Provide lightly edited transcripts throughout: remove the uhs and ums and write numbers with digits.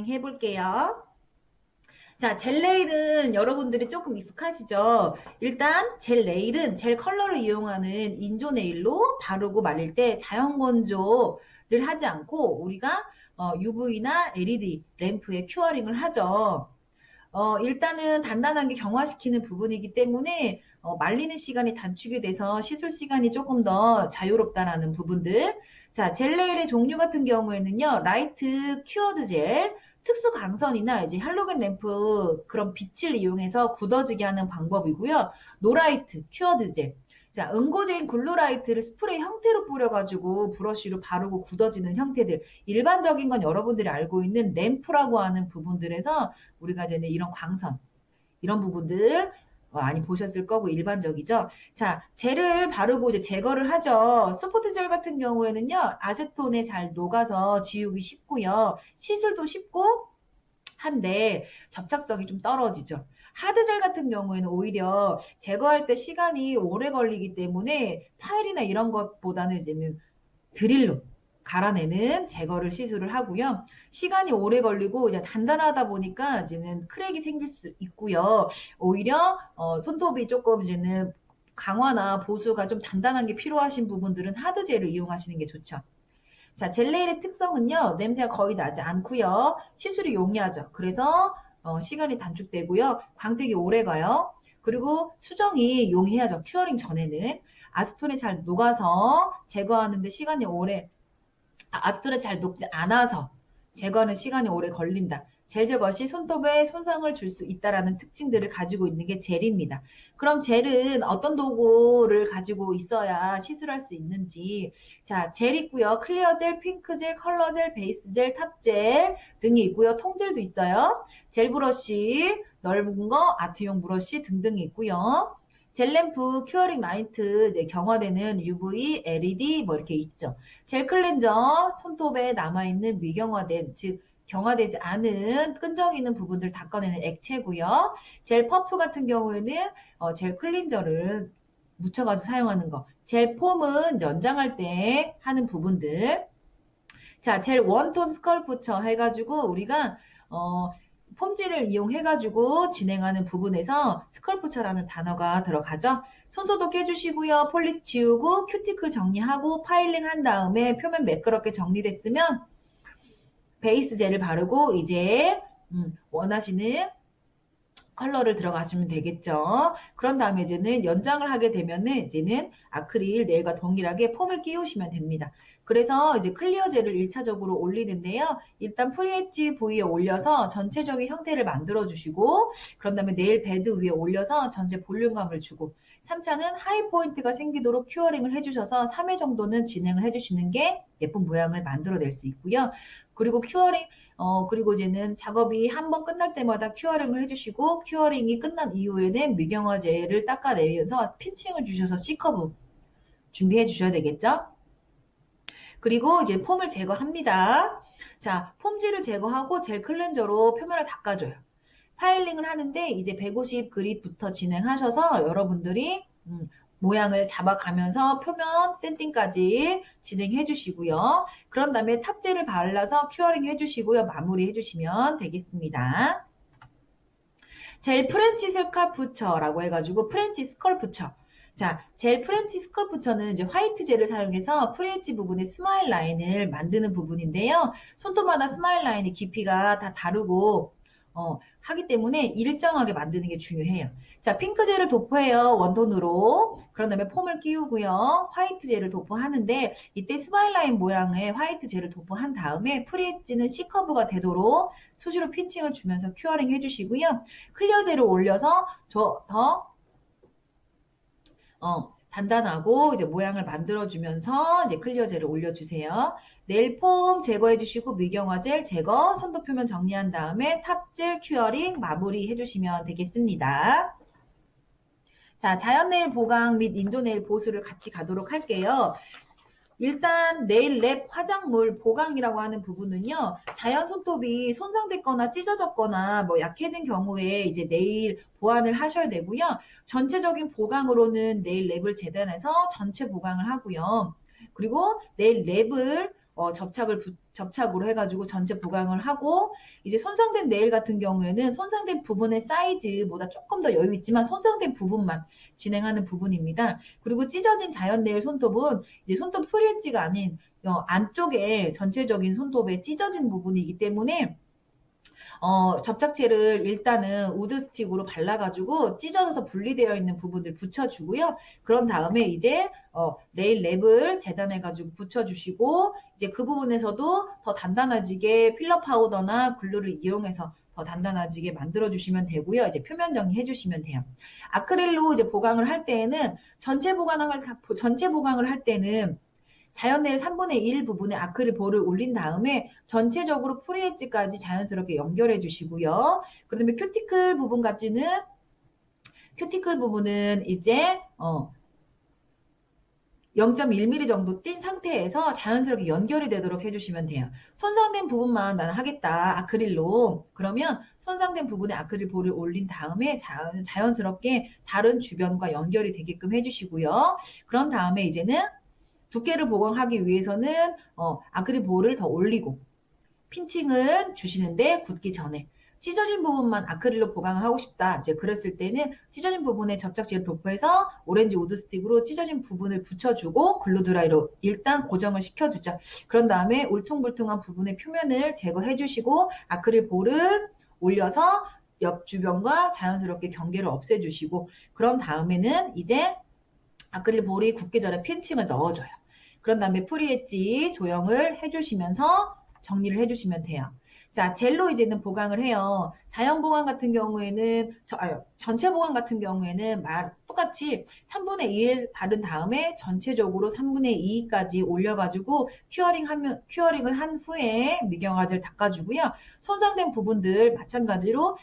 진행해 볼게요. 자, 젤 네일은 여러분들이 조금 익숙하시죠? 일단 젤 네일은 젤 컬러를 이용하는 인조 네일로 바르고 말릴 때 자연 건조를 하지 않고 우리가 UV나 LED 램프에 큐어링을 하죠. 일단은 단단하게 경화시키는 부분이기 때문에 말리는 시간이 단축이 돼서 시술 시간이 조금 더 자유롭다라는 부분들. 자, 젤 네일의 종류 같은 경우에는요, 라이트 큐어드 젤, 특수 강선이나 이제 할로겐 램프 그런 빛을 이용해서 굳어지게 하는 방법이고요. 노라이트 큐어드 젤. 자, 응고제인 글루라이트를 스프레이 형태로 뿌려가지고 브러쉬로 바르고 굳어지는 형태들. 일반적인 건 여러분들이 알고 있는 램프라고 하는 부분들에서 우리가 이제 이런 광선, 이런 부분들 많이 보셨을 거고 일반적이죠. 자, 젤을 바르고 이제 제거를 하죠. 소프트 젤 같은 경우에는요, 아세톤에 잘 녹아서 지우기 쉽고요. 시술도 쉽고 한데 접착성이 좀 떨어지죠. 하드젤 같은 경우에는 오히려 제거할 때 시간이 오래 걸리기 때문에 파일이나 이런 것보다는 이제는 드릴로 갈아내는 제거를 시술을 하고요. 시간이 오래 걸리고 이제 단단하다 보니까 이제는 크랙이 생길 수 있고요. 오히려 손톱이 조금 이제는 강화나 보수가 좀 단단한 게 필요하신 부분들은 하드젤을 이용하시는 게 좋죠. 자, 젤네일의 특성은요, 냄새가 거의 나지 않고요. 시술이 용이하죠. 그래서 시간이 단축되고요. 광택이 오래 가요. 그리고 수정이 용이하죠. 큐어링 전에는. 아스톤에 잘 녹아서 제거하는데 시간이 오래, 아스톤에 잘 녹지 않아서 제거하는 시간이 오래 걸린다. 젤 제거 시 손톱에 손상을 줄 수 있다라는 특징들을 가지고 있는 게 젤입니다. 그럼 젤은 어떤 도구를 가지고 있어야 시술할 수 있는지. 자, 젤 있고요. 클리어 젤, 핑크 젤, 컬러 젤, 베이스 젤, 탑 젤 등이 있고요. 통젤도 있어요. 젤 브러쉬, 넓은 거, 아트용 브러쉬 등등이 있고요. 젤램프, 큐어링 라이트, 이제 경화되는 UV, LED 뭐 이렇게 있죠. 젤 클렌저, 손톱에 남아있는 미경화된, 즉 경화되지 않은 끈적 있는 부분들 닦아내는 액체고요. 젤 퍼프 같은 경우에는 젤 클렌저를 묻혀가지고 사용하는 거. 젤 폼은 연장할 때 하는 부분들. 자, 젤 원톤 스컬프처 해가지고 우리가 폼질을 이용해가지고 진행하는 부분에서 스컬프처라는 단어가 들어가죠. 손소독 해주시고요. 폴리스 지우고 큐티클 정리하고 파일링 한 다음에 표면 매끄럽게 정리됐으면 베이스 젤을 바르고 이제 원하시는 컬러를 들어가시면 되겠죠. 그런 다음에 이제는 연장을 하게 되면은 이제는 아크릴 네일과 동일하게 폼을 끼우시면 됩니다. 그래서 이제 클리어 젤을 1차적으로 올리는데요. 일단 프리엣지 부위에 올려서 전체적인 형태를 만들어 주시고 그런 다음에 네일 베드 위에 올려서 전체 볼륨감을 주고 3차는 하이 포인트가 생기도록 큐어링을 해주셔서 3회 정도는 진행을 해주시는 게 예쁜 모양을 만들어낼 수 있고요. 그리고 큐어링 그리고 이제는 작업이 한 번 끝날 때마다 큐어링을 해주시고 큐어링이 끝난 이후에는 미경화제를 닦아내면서 핀칭을 주셔서 C커브 준비해 주셔야 되겠죠? 그리고 이제 폼을 제거합니다. 자, 폼질을 제거하고 젤 클렌저로 표면을 닦아줘요. 파일링을 하는데 이제 150 그릿부터 진행하셔서 여러분들이 모양을 잡아가면서 표면 샌딩까지 진행해 주시고요. 그런 다음에 탑재를 발라서 큐어링 해주시고요. 마무리 해주시면 되겠습니다. 젤 프렌치 스컬프처라고 해가지고 프렌치 스컬프처. 자, 젤 프렌치 스컬프처는 이제 화이트 젤을 사용해서 프렌치 부분에 스마일 라인을 만드는 부분인데요. 손톱마다 스마일 라인의 깊이가 다 다르고 하기 때문에 일정하게 만드는 게 중요해요. 자, 핑크 젤을 도포해요. 원톤으로. 그런 다음에 폼을 끼우고요. 화이트 젤을 도포하는데 이때 스마일 라인 모양의 화이트 젤을 도포한 다음에 프리엣지는 C커브가 되도록 수시로 핀칭을 주면서 큐어링 해주시고요. 클리어 젤을 올려서 더 단단하고 이제 모양을 만들어주면서 이제 클리어 젤을 올려주세요. 네일 폼 제거해주시고 미경화 젤 제거, 손톱 표면 정리한 다음에 탑 젤 큐어링 마무리 해주시면 되겠습니다. 자, 자연 네일 보강 및 인조 네일 보수를 같이 가도록 할게요. 일단 네일 랩 화장물 보강이라고 하는 부분은요. 자연 손톱이 손상됐거나 찢어졌거나 뭐 약해진 경우에 이제 네일 보완을 하셔야 되고요. 전체적인 보강으로는 네일 랩을 재단해서 전체 보강을 하고요. 그리고 네일 랩을 접착으로 해가지고 전체 보강을 하고, 이제 손상된 네일 같은 경우에는 손상된 부분의 사이즈보다 조금 더 여유 있지만 손상된 부분만 진행하는 부분입니다. 그리고 찢어진 자연 네일 손톱은 이제 손톱 프리엣지가 아닌 안쪽에 전체적인 손톱에 찢어진 부분이기 때문에 접착제를 일단은 우드 스틱으로 발라가지고 찢어져서 분리되어 있는 부분을 붙여주고요. 그런 다음에 이제 네일 랩을 재단해가지고 붙여주시고, 이제 그 부분에서도 더 단단해지게 필러 파우더나 글루를 이용해서 더 단단해지게 만들어주시면 되고요. 이제 표면 정리해 주시면 돼요. 아크릴로 이제 보강을 할 때에는 전체 보강을 할 때는 자연네일 3분의 1 부분에 아크릴 볼을 올린 다음에 전체적으로 프리엣지까지 자연스럽게 연결해 주시고요. 그 다음에 큐티클 부분은 이제 0.1mm 정도 띈 상태에서 자연스럽게 연결이 되도록 해주시면 돼요. 손상된 부분만 나는 하겠다, 아크릴로. 그러면 손상된 부분에 아크릴 볼을 올린 다음에 자연스럽게 다른 주변과 연결이 되게끔 해주시고요. 그런 다음에 이제는 두께를 보강하기 위해서는 아크릴 볼을 더 올리고 핀칭을 주시는데 굳기 전에 찢어진 부분만 아크릴로 보강을 하고 싶다. 이제 그랬을 때는 찢어진 부분에 접착제를 도포해서 오렌지 우드 스틱으로 찢어진 부분을 붙여주고 글루 드라이로 일단 고정을 시켜주죠. 그런 다음에 울퉁불퉁한 부분의 표면을 제거해 주시고 아크릴 볼을 올려서 옆 주변과 자연스럽게 경계를 없애주시고, 그런 다음에는 이제 아크릴 볼이 굳기 전에 핀칭을 넣어줘요. 그런 다음에 프리엣지 조형을 해주시면서 정리를 해주시면 돼요. 자, 젤로 이제는 보강을 해요. 자연 보강 같은 경우에는, 전체 보강 같은 경우에는 똑같이 3분의 1 바른 다음에 전체적으로 3분의 2까지 올려가지고 큐어링을 한 후에 미경화제를 닦아주고요. 손상된 부분들 마찬가지로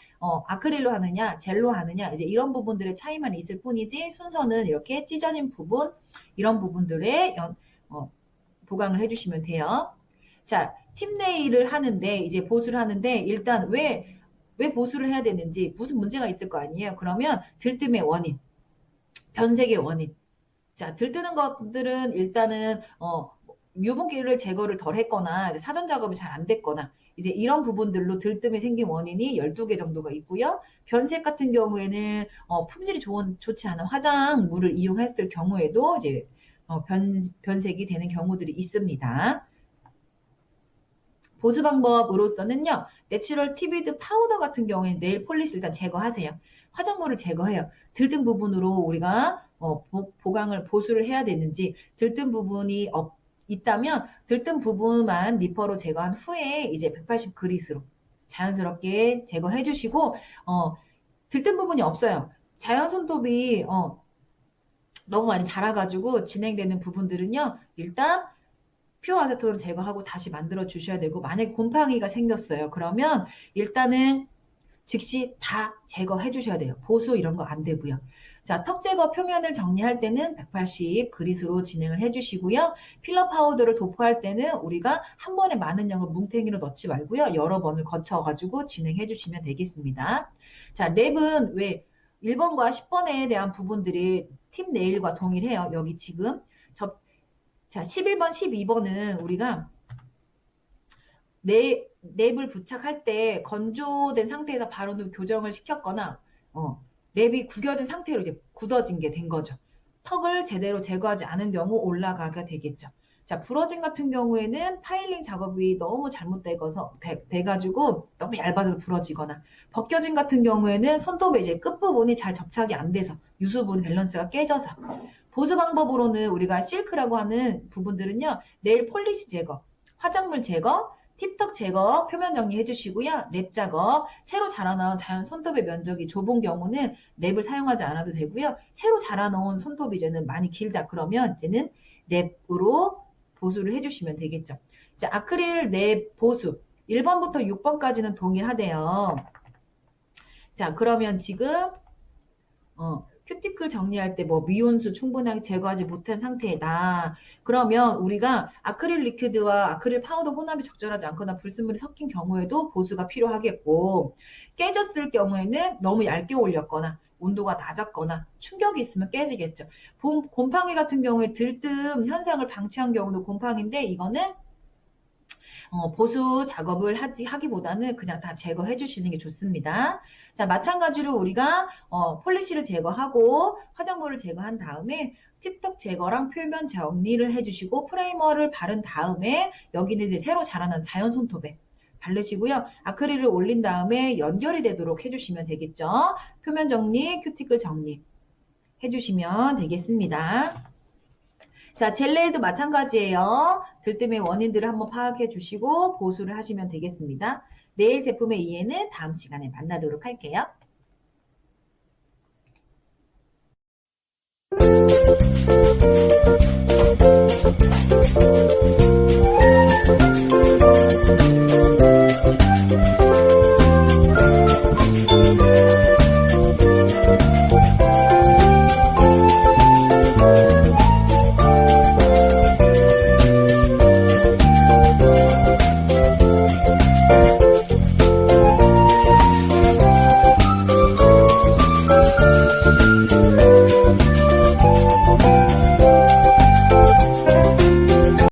아크릴로 하느냐, 젤로 하느냐, 이제 이런 부분들의 차이만 있을 뿐이지 순서는 이렇게 찢어진 부분, 이런 부분들의 보강을 해주시면 돼요. 자, 팁 네일을 하는데, 이제 보수를 하는데, 일단 왜 보수를 해야 되는지, 무슨 문제가 있을 거 아니에요? 그러면 들뜸의 원인, 변색의 원인. 자, 들뜨는 것들은 일단은, 유분기를 제거를 덜 했거나, 사전 작업이 잘 안 됐거나, 이제 이런 부분들로 들뜸이 생긴 원인이 12개 정도가 있고요. 변색 같은 경우에는, 품질이 좋지 않은 화장물을 이용했을 경우에도 이제, 변색이 되는 경우들이 있습니다. 보수 방법으로서는요, 내추럴 티비드 파우더 같은 경우에 네일 폴리시 일단 제거하세요. 화장물을 제거해요. 들뜬 부분으로 우리가 보수를 해야 되는지, 들뜬 부분이 있다면 들뜬 부분만 니퍼로 제거한 후에 이제 180 그릿으로 자연스럽게 제거해 주시고, 들뜬 부분이 없어요. 자연 손톱이 너무 많이 자라가지고 진행되는 부분들은요, 일단 퓨어 아세톤을 제거하고 다시 만들어 주셔야 되고, 만약에 곰팡이가 생겼어요. 그러면 일단은 즉시 다 제거해 주셔야 돼요. 보수 이런 거 안 되고요. 자, 턱 제거 표면을 정리할 때는 180 그릿으로 진행을 해 주시고요. 필러 파우더를 도포할 때는 우리가 한 번에 많은 양을 뭉탱이로 넣지 말고요. 여러 번을 거쳐가지고 진행해 주시면 되겠습니다. 자, 랩은 왜 1번과 10번에 대한 부분들이 팁 네일과 동일해요. 여기 지금 자, 11번, 12번은 우리가 랩을 부착할 때 건조된 상태에서 바로 교정을 시켰거나, 랩이 구겨진 상태로 이제 굳어진 게 된 거죠. 턱을 제대로 제거하지 않은 경우 올라가게 되겠죠. 자, 부러진 같은 경우에는 파일링 작업이 너무 돼가지고 너무 얇아서 부러지거나, 벗겨진 같은 경우에는 손톱의 이제 끝부분이 잘 접착이 안 돼서 유수분 밸런스가 깨져서, 보수 방법으로는 우리가 실크라고 하는 부분들은요, 네일 폴리시 제거, 화장물 제거, 팁턱 제거, 표면 정리해 주시고요. 랩 작업, 새로 자라나온 자연 손톱의 면적이 좁은 경우는 랩을 사용하지 않아도 되고요. 새로 자라나온 손톱이 이제는 많이 길다 그러면 이제는 랩으로 보수를 해주시면 되겠죠. 자, 아크릴 랩 보수 1번부터 6번까지는 동일하대요. 자, 그러면 지금 큐티클 정리할 때 뭐 미온수 충분하게 제거하지 못한 상태다. 그러면 우리가 아크릴 리퀴드와 아크릴 파우더 혼합이 적절하지 않거나 불순물이 섞인 경우에도 보수가 필요하겠고, 깨졌을 경우에는 너무 얇게 올렸거나 온도가 낮았거나 충격이 있으면 깨지겠죠. 곰팡이 같은 경우에 들뜸 현상을 방치한 경우도 곰팡이인데, 이거는 보수 작업을 하기보다는 그냥 다 제거해 주시는 게 좋습니다. 자, 마찬가지로 우리가 폴리시를 제거하고 화장물을 제거한 다음에 팁톡 제거랑 표면 정리를 해주시고 프라이머를 바른 다음에 여기는 이제 새로 자라난 자연 손톱에 바르시고요. 아크릴을 올린 다음에 연결이 되도록 해주시면 되겠죠. 표면 정리, 큐티클 정리 해주시면 되겠습니다. 자, 젤레이도 마찬가지예요. 들뜸의 원인들을 한번 파악해 주시고 보수를 하시면 되겠습니다. 내일 제품의 이해는 다음 시간에 만나도록 할게요.